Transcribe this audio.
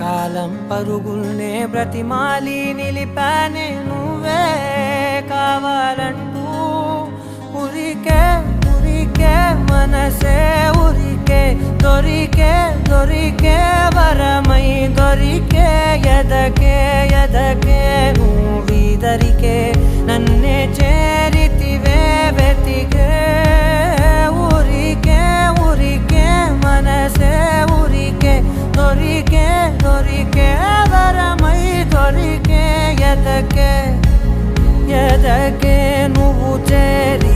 కాలం పరుగుల్నే బ్రతిమాలి నిలిపానే నువ్వే కావాలంటూ ఉరికే ఉరికే మనసే ఉరికే దొరికే దొరికే వరమై దొరికే ఎదకే ఎదకే నువ్వీదరికే నన్నే చేరితివే వెతికే ఊరికే ఊరికే మనసే ఊరికే దొరికే దొరికే వరమై దొరికే ఎదకే ఎదకే నువ్వు చేరి